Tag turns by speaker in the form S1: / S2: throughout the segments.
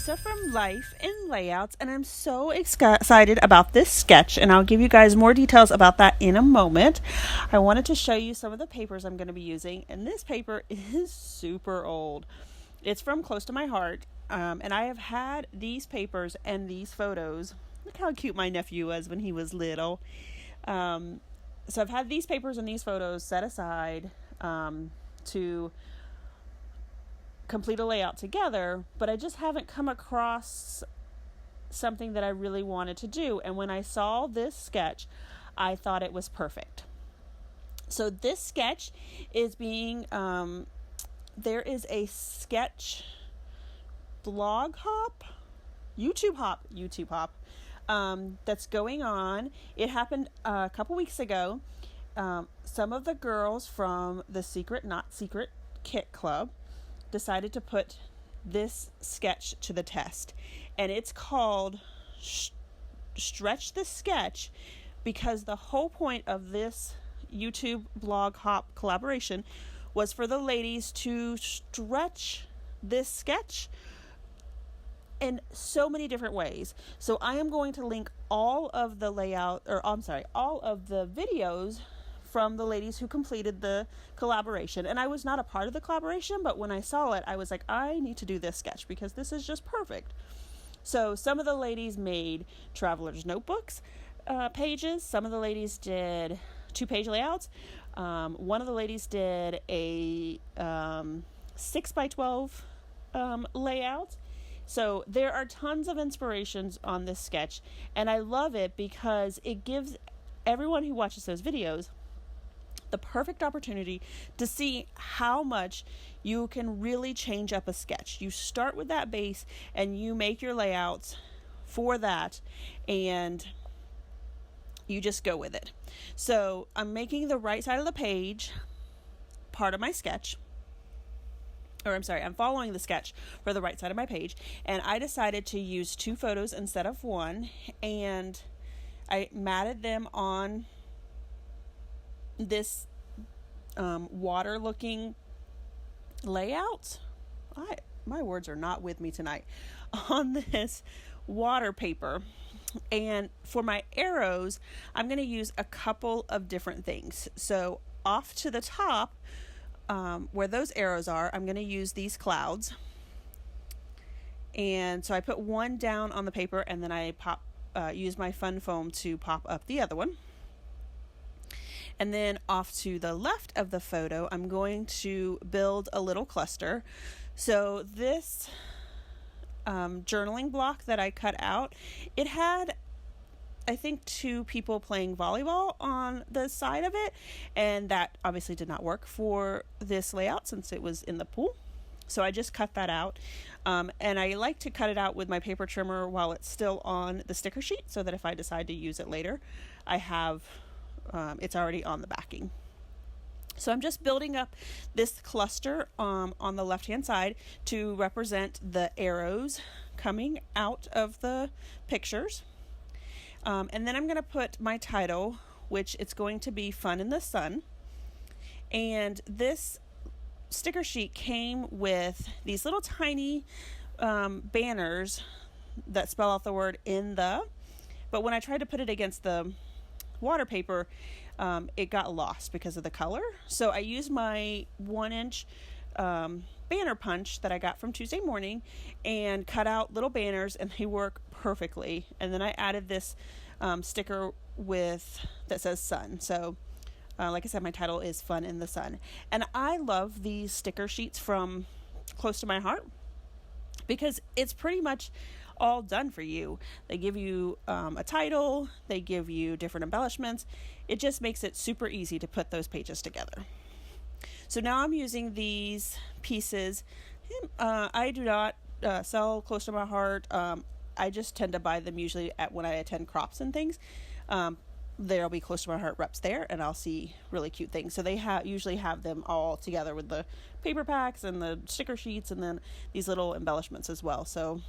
S1: Lisa from Life in Layouts, and I'm so excited about this sketch, and I'll give you guys more details about that in a moment. I wanted to show you some of the papers I'm going to be using, and this paper is super old. It's from Close to My Heart, and I have had these papers and these photos. Look how cute my nephew was when he was little. So I've had these papers and these photos set aside to complete a layout together, but I just haven't come across something that I really wanted to do. And when I saw this sketch, I thought it was perfect. So this sketch is being, there is a sketch blog hop, YouTube hop, that's going on. It happened a couple weeks ago. Some of the girls from the Secret Not Secret Kit Club decided to put this sketch to the test, and it's called Stretch the Sketch, because the whole point of this YouTube blog hop collaboration was for the ladies to stretch this sketch in so many different ways. So I am going to link all of the all of the videos from the ladies who completed the collaboration. And I was not a part of the collaboration, but when I saw it, I was like, I need to do this sketch because this is just perfect. So some of the ladies made traveler's notebooks pages. Some of the ladies did 2-page layouts. One of the ladies did a 6x12 layout. So there are tons of inspirations on this sketch, and I love it because it gives everyone who watches those videos the perfect opportunity to see how much you can really change up a sketch. You start with that base and you make your layouts for that, and you just go with it. So I'm making the right side of the page part of my sketch. I'm following the sketch for the right side of my page, and I decided to use 2 photos instead of 1, and I matted them on this water looking layout. My words are not with me tonight. On this water paper. And for my arrows, I'm going to use a couple of different things. So off to the top, where those arrows are, I'm going to use these clouds. And so I put one down on the paper, and then I use my fun foam to pop up the other one. And then off to the left of the photo, I'm going to build a little cluster. So this journaling block that I cut out, it had, I think, 2 people playing volleyball on the side of it, and that obviously did not work for this layout since it was in the pool. So I just cut that out, and I like to cut it out with my paper trimmer while it's still on the sticker sheet, so that if I decide to use it later, I have it's already on the backing. So I'm just building up this cluster on the left hand side to represent the arrows coming out of the pictures. And then I'm going to put my title, which it's going to be Fun in the Sun. And this sticker sheet came with these little tiny banners that spell out the word "in the," but when I tried to put it against the water paper, it got lost because of the color. So I used my 1-inch banner punch that I got from Tuesday Morning and cut out little banners, and they work perfectly. And then I added this sticker that says sun. So like I said, my title is Fun in the Sun. And I love these sticker sheets from Close to My Heart because it's pretty much all done for you. They give you a title, they give you different embellishments. It just makes it super easy to put those pages together. So now I'm using these pieces. I do not sell Close to My Heart. I just tend to buy them usually when I attend crops and things. There'll be Close to My Heart reps there, and I'll see really cute things. So they usually have them all together with the paper packs and the sticker sheets, and then these little embellishments as well. So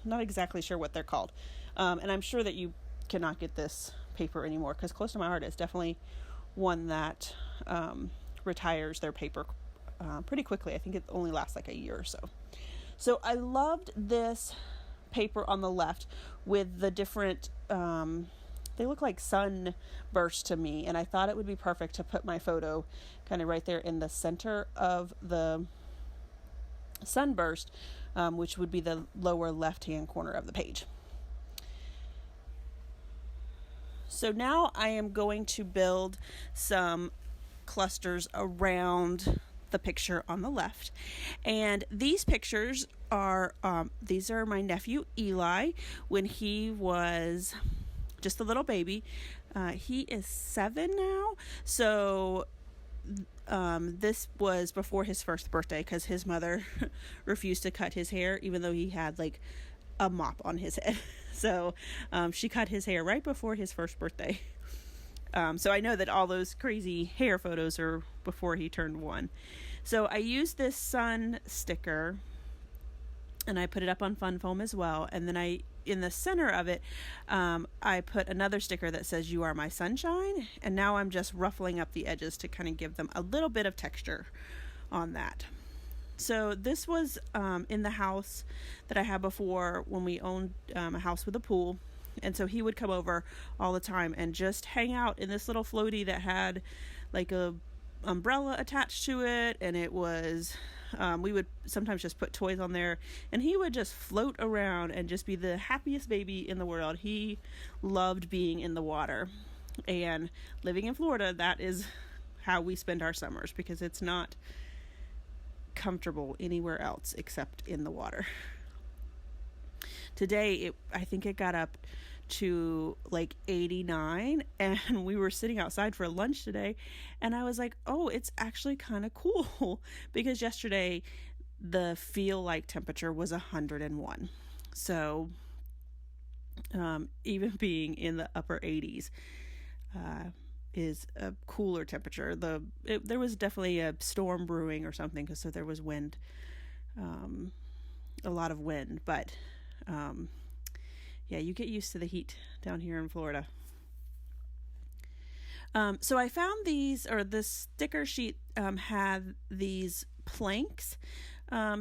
S1: I'm not exactly sure what they're called. And I'm sure that you cannot get this paper anymore, because Close to My Heart is definitely one that retires their paper pretty quickly. I think it only lasts like a year or so. So I loved this paper on the left with the different, they look like sunbursts to me, and I thought it would be perfect to put my photo kind of right there in the center of the sunburst, which would be the lower left-hand corner of the page. So now I am going to build some clusters around the picture on the left, and these pictures are these are my nephew Eli when he was just a little baby. He is 7 now, so this was before his first birthday because his mother refused to cut his hair even though he had like a mop on his head. So she cut his hair right before his first birthday. So I know that all those crazy hair photos are before he turned 1. So I used this sun sticker and I put it up on fun foam as well. And then in the center of it, I put another sticker that says, "You are my sunshine." And now I'm just ruffling up the edges to kind of give them a little bit of texture on that. So this was in the house that I had before when we owned a house with a pool. And so he would come over all the time and just hang out in this little floaty that had like a umbrella attached to it. And it was, we would sometimes just put toys on there and he would just float around and just be the happiest baby in the world. He loved being in the water, and living in Florida, that is how we spend our summers because it's not comfortable anywhere else except in the water. Today, I think it got up to like 89, and we were sitting outside for lunch today, and I was like, oh, it's actually kind of cool because yesterday the feel like temperature was 101. So even being in the upper 80s is a cooler temperature. There was definitely a storm brewing or something, so there was wind, a lot of wind, but yeah, you get used to the heat down here in Florida. So I found this sticker sheet had these planks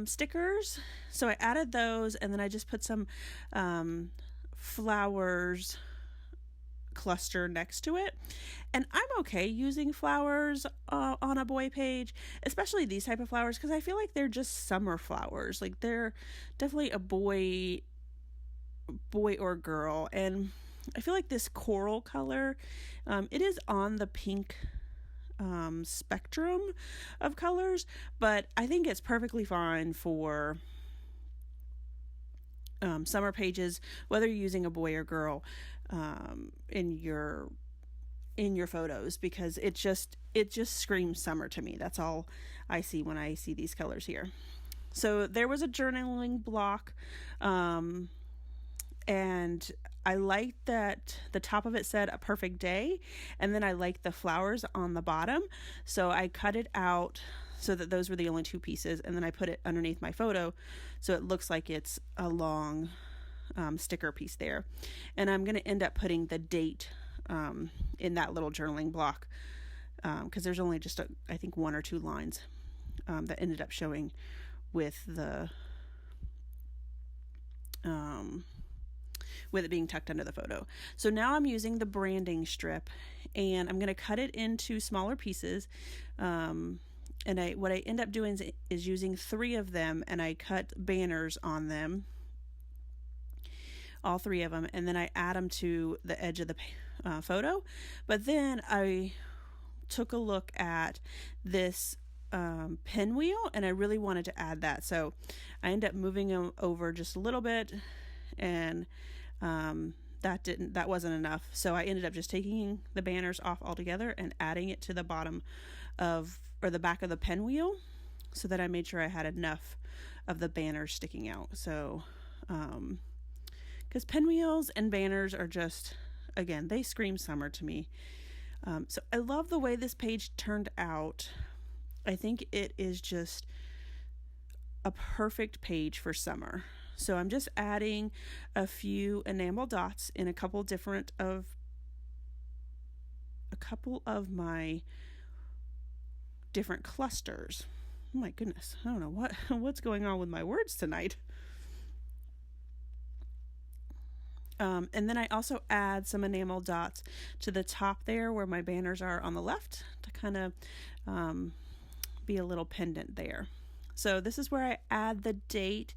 S1: stickers. So I added those, and then I just put some flowers cluster next to it. And I'm okay using flowers on a boy page, especially these type of flowers, because I feel like they're just summer flowers. Like they're definitely a boy or girl. And I feel like this coral color, it is on the pink spectrum of colors, but I think it's perfectly fine for summer pages, whether you're using a boy or girl in your photos, because it just screams summer to me. That's all I see when I see these colors here. So there was a journaling block, and I liked that the top of it said "a perfect day," and then I liked the flowers on the bottom, so I cut it out so that those were the only two pieces, and then I put it underneath my photo so it looks like it's a long sticker piece there. And I'm going to end up putting the date in that little journaling block because there's only just I think 1 or 2 lines that ended up showing with the with it being tucked under the photo. So now I'm using the branding strip, and I'm going to cut it into smaller pieces. And what I end up doing is using 3 of them, and I cut banners on them, all 3 of them, and then I add them to the edge of the photo. But then I took a look at this pinwheel, and I really wanted to add that. So I ended up moving them over just a little bit, and that wasn't enough. So I ended up just taking the banners off altogether and adding it to the bottom or the back of the pinwheel, so that I made sure I had enough of the banners sticking out. So, because pinwheels and banners are just, again, they scream summer to me. So I love the way this page turned out. I think it is just a perfect page for summer. So I'm just adding a few enamel dots in a couple of my different clusters. Oh my goodness, I don't know what's going on with my words tonight. And then I also add some enamel dots to the top there where my banners are on the left to kind of be a little pendant there. So this is where I add the date,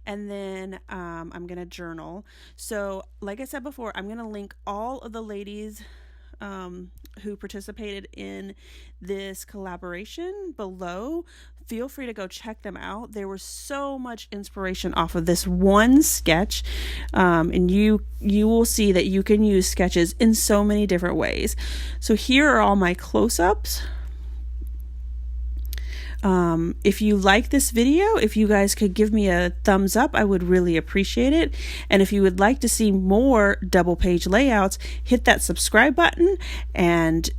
S1: and then I'm going to journal. So like I said before, I'm going to link all of the ladies who participated in this collaboration below. Feel free to go check them out. There was so much inspiration off of this one sketch, and you will see that you can use sketches in so many different ways. So here are all my close-ups. If you like this video, if you guys could give me a thumbs up, I would really appreciate it. And if you would like to see more double page layouts, hit that subscribe button. And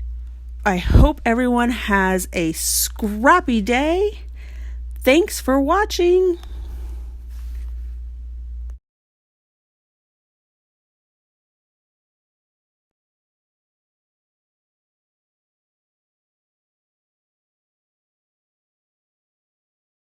S1: I hope everyone has a scrappy day. Thanks for watching.